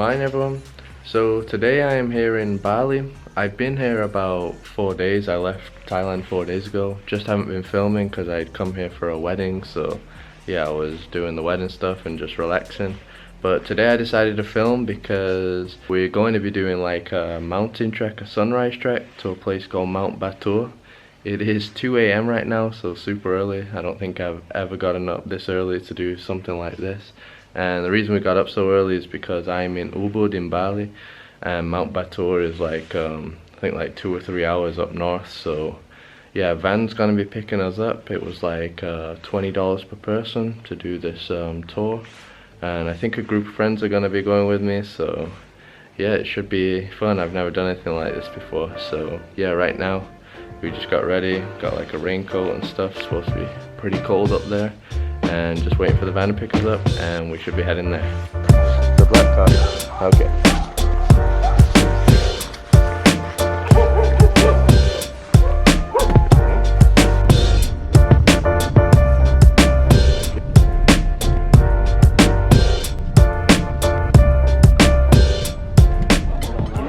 morning everyone. So today I am here in Bali. I've been here about 4 days. I left Thailand 4 days ago. Just haven't been filming because I'd come here for a wedding, so yeah, I was doing the wedding stuff and just relaxing. But today I decided to film because we're going to be doing like a mountain trek, a sunrise trek to a place called Mount Batur. It is 2 AM right now, so super early. I don't think I've ever gotten up this early to do something like this. And the reason we got up so early is because I'm in Ubud in Bali, and Mount Batur is like I think like 2 or 3 hours up north. So yeah, van's gonna be picking us up. It was like $20 per person to do this tour, and I think a group of friends are gonna be going with me, so yeah, it should be fun. I've never done anything like this before. So yeah, right now we just got ready, got like a raincoat and stuff. It's supposed to be pretty cold up there, and just waiting for the van to pick us up, and we should be heading there. The black car. Okay.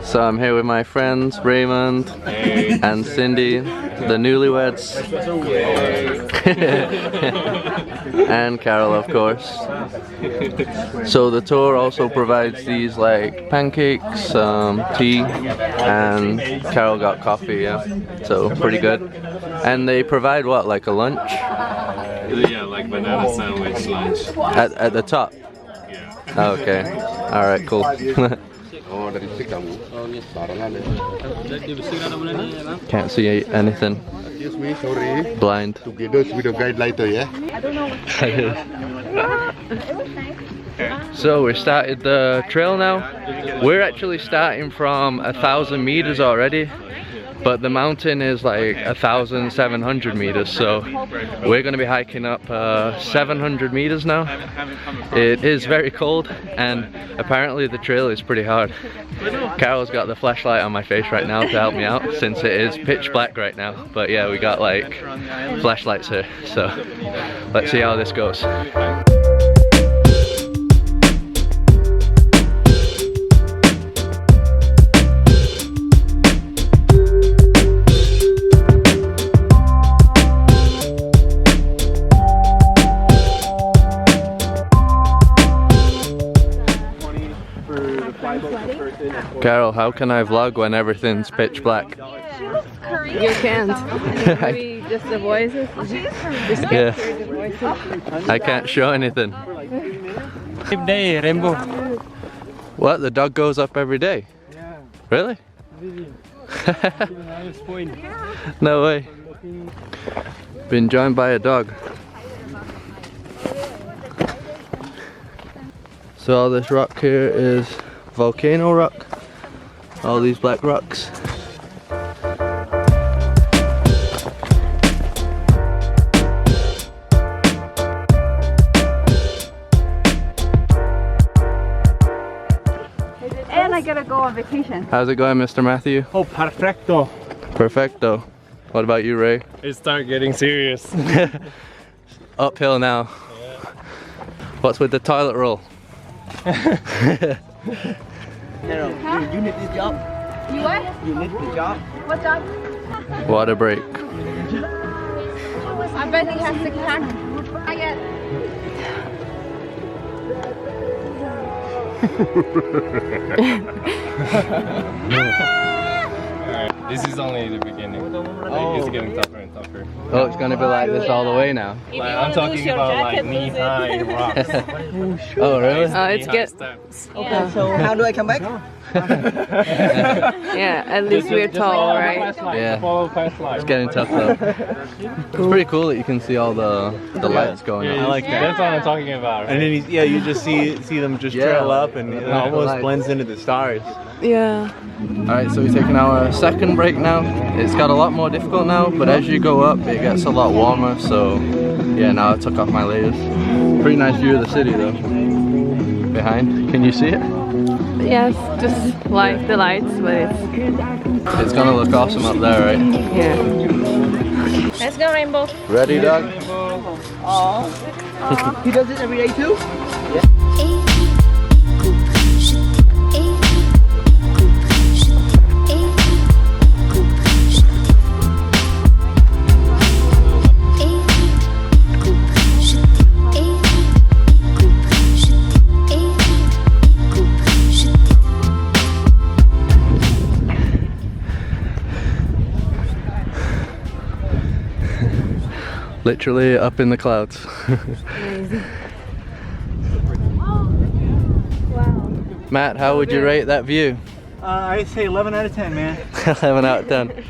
So I'm here with my friends Raymond and Cindy, the newlyweds, and Carol, of course. So the tour also provides these like pancakes, tea, and Carol got coffee, yeah. So pretty good. And they provide what, like a lunch? Yeah, like banana sandwich lunch. At the top? Yeah. Okay. Alright, cool. Can't see anything. Excuse me, sorry. Blind. Together with the guide later, yeah? So we started the trail now. We're actually starting from 1,000 meters already, but the mountain is like 1,700 meters, so we're going to be hiking up 700 meters now. It is very cold, and apparently the trail is pretty hard. Carol's got the flashlight on my face right now to help me out, since it is pitch black right now. But yeah, we got like flashlights here, so let's see how this goes. Carol, how can I vlog when everything's pitch black? You can't. Maybe just the voices. Just Yeah. capture the voices. I can't show anything. Every day, rainbow. What? The dog goes up every day? Yeah. Really? Nice point. No way. Been joined by a dog. So all this rock here is volcano rock. All these black rocks. And I gotta go on vacation. How's it going, Mr. Matthew? Oh, perfecto. Perfecto. What about you, Ray? It started getting serious. Uphill now. Yeah. What's with the toilet roll? You need this job. You what? You need the job. What job? Water break. I bet he has 6 packs. I get. Alright, this is only the beginning. Like, it's getting tougher and tougher. Oh, it's gonna be like this all the way now. Like, I'm talking about like knee-high rocks. Oh, really? It's get. Steps. Okay, so how do I come back? Yeah, at least we're tall, right? Yeah. Follow past life. It's getting tough though. It's pretty cool that you can see all the lights going on. I like that. That's what I'm talking about. And then you just see them just Yeah. trail up, and it almost Lights. blends into the stars. Yeah. Alright, so we're taking our second break now. It's got a lot more difficult now, but as you go up it gets a lot warmer, so yeah, now I took off my layers. Pretty nice view of the city though. Behind, can you see it? Yes, just like the lights, but It's gonna look awesome up there, right? yeah. Let's go, Rainbow. Ready, dog? He does it every day too? Literally up in the clouds. Amazing. Wow. Matt, how would you rate that view? I'd say 11 out of 10, man. 11 out of 10.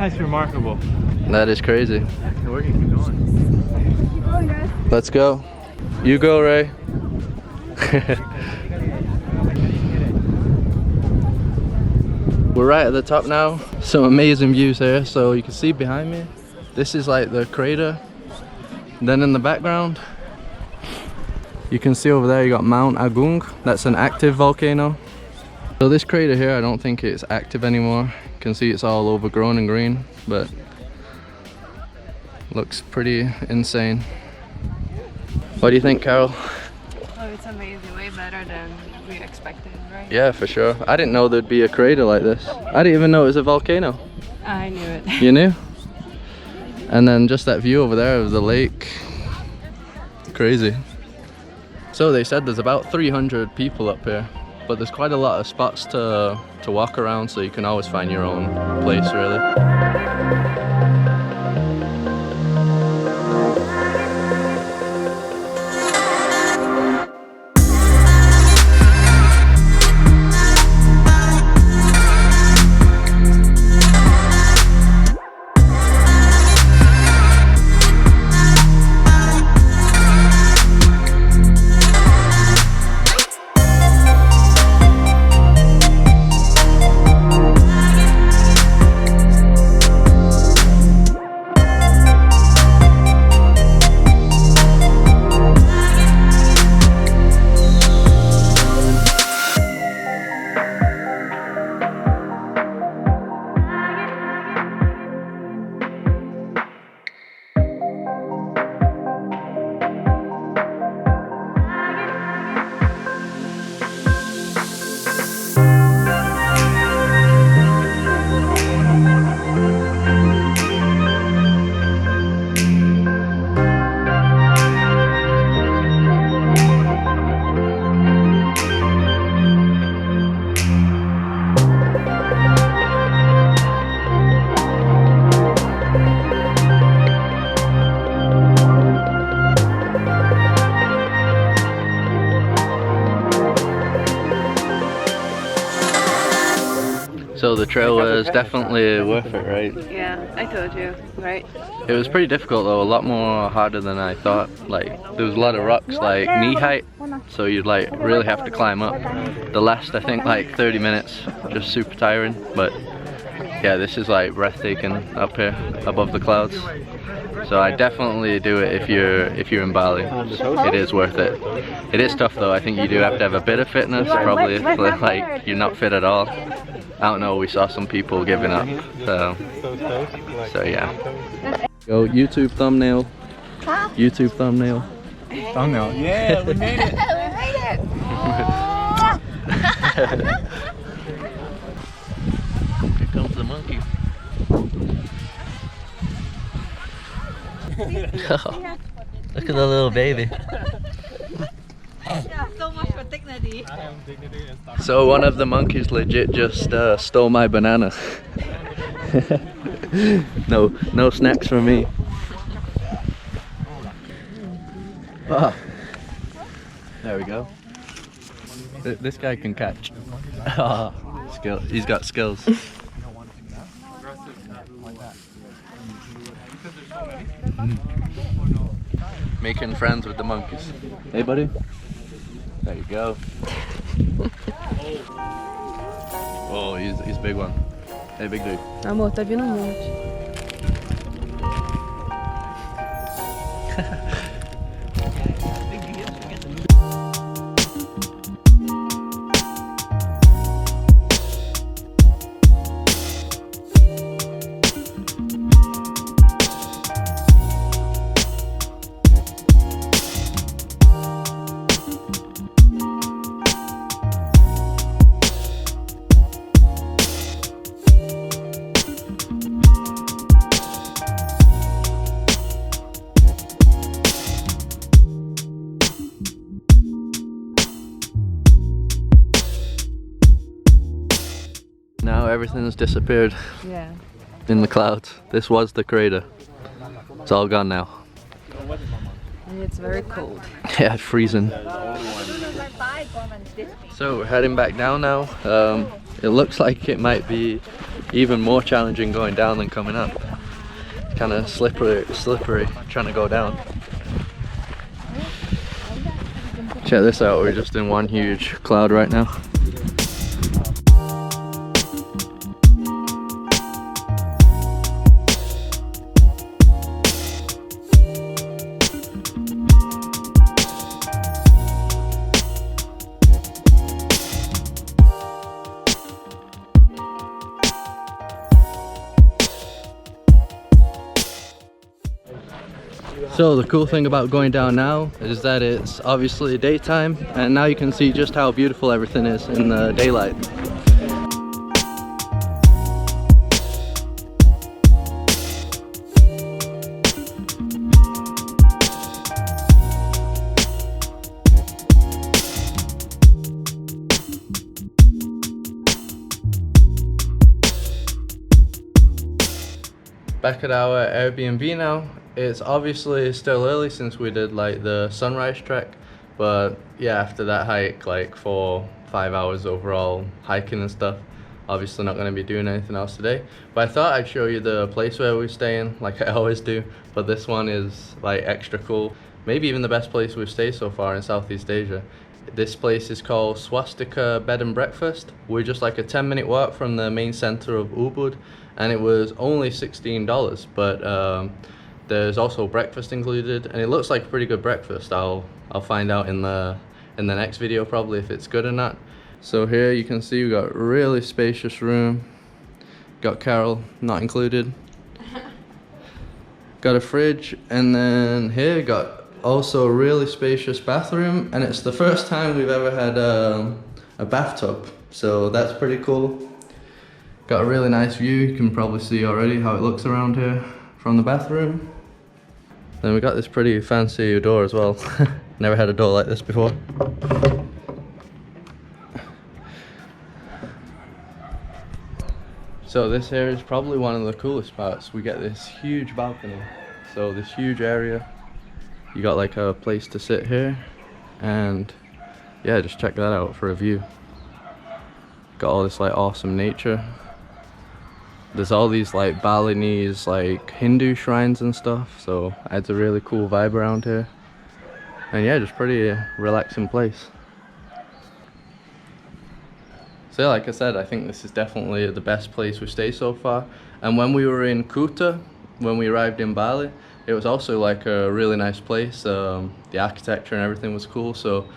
That's remarkable. That is crazy. Where do you keep going? Keep going, guys. Let's go. You go, Ray. We're right at the top now. Some amazing views here. So you can see behind me, this is like the crater. Then in the background, you can see over there you got Mount Agung. That's an active volcano. So this crater here, I don't think it's active anymore. You can see it's all overgrown and green, but looks pretty insane. What do you think, Carol? Oh, it's amazing. Way better than we expected, right? Yeah, for sure. I didn't know there'd be a crater like this. I didn't even know it was a volcano. I knew it. You knew? And then just that view over there of the lake. Crazy. So they said there's about 300 people up here, but there's quite a lot of spots to walk around, so you can always find your own place, really. So the trail was definitely worth it, right? Yeah, I told you, right? It was pretty difficult though, a lot more harder than I thought. Like, there was a lot of rocks like knee height, so you'd like really have to climb up. The last, I think, like 30 minutes, just super tiring. But yeah, this is like breathtaking up here above the clouds. So I definitely do it if you're in Bali. It is worth it. It is tough though. I think you do have to have a bit of fitness, probably if like you're not fit at all. I don't know, we saw some people giving up, so yeah. Go YouTube thumbnail. YouTube thumbnail. Thumbnail. Yeah, we made it. Here comes the monkey. Look at the little baby. So much for dignity. So one of the monkeys legit just stole my banana. No snacks for me. Ah, there we go. This guy can catch. Ah, skill. He's got skills. Making friends with the monkeys. Hey, buddy. There you go. Oh, he's a big one. Hey, big dude. Amor, tá vindo um monte. Now everything's disappeared Yeah. in the clouds. This was the crater. It's all gone now. And it's very cold. Yeah, freezing. So we're heading back down now. It looks like it might be even more challenging going down than coming up. Kind of slippery trying to go down. Check this out, we're just in one huge cloud right now. So the cool thing about going down now is that it's obviously daytime, and now you can see just how beautiful everything is in the daylight. Back at our Airbnb now. It's obviously still early since we did like the sunrise trek, but yeah, after that hike, like 4-5 hours overall hiking and stuff, obviously not going to be doing anything else today. But I thought I'd show you the place where we're staying, like I always do, but this one is like extra cool. Maybe even the best place we've stayed so far in Southeast Asia. This place is called Swastika Bed and Breakfast. We're just like a 10-minute walk from the main center of Ubud, and it was only $16, but there's also breakfast included, and it looks like a pretty good breakfast. I'll find out in the next video probably if it's good or not. So here you can see we got a really spacious room. Got Carol not included. Got a fridge, and then here got also a really spacious bathroom, and it's the first time we've ever had a bathtub, so that's pretty cool. Got a really nice view. You can probably see already how it looks around here from the bathroom. Then we got this pretty fancy door as well. Never had a door like this before. So this here is probably one of the coolest parts. We get this huge balcony. So this huge area. You got like a place to sit here, and yeah, just check that out for a view. Got all this like awesome nature. There's all these like Balinese like Hindu shrines and stuff, so adds a really cool vibe around here. And yeah, just pretty relaxing place. So yeah, like I said, I think this is definitely the best place we've stayed so far. And when we were in Kuta, when we arrived in Bali, it was also like a really nice place. The architecture and everything was cool. So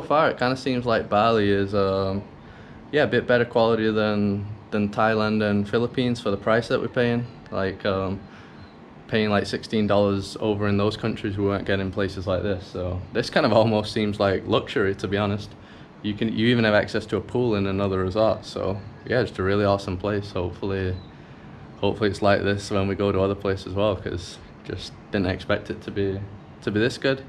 far it kind of seems like Bali is yeah, a bit better quality than Thailand and Philippines for the price that we're paying. Like paying like $16 over in those countries, we weren't getting places like this. So this kind of almost seems like luxury, to be honest. You even have access to a pool in another resort. So yeah, just a really awesome place. Hopefully it's like this when we go to other places as well, because just didn't expect it to be this good.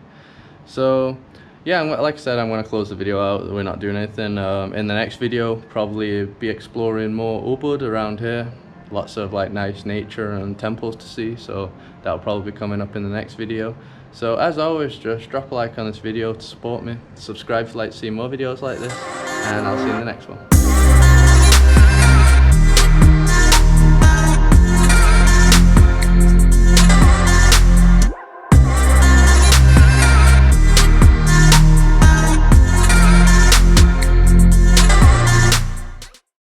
So yeah, like I said, I'm going to close the video out. We're not doing anything. In the next video, probably be exploring more Ubud around here. Lots of like nice nature and temples to see, so that'll probably be coming up in the next video. So as always, just drop a like on this video to support me. Subscribe if you'd like to see more videos like this, and I'll see you in the next one.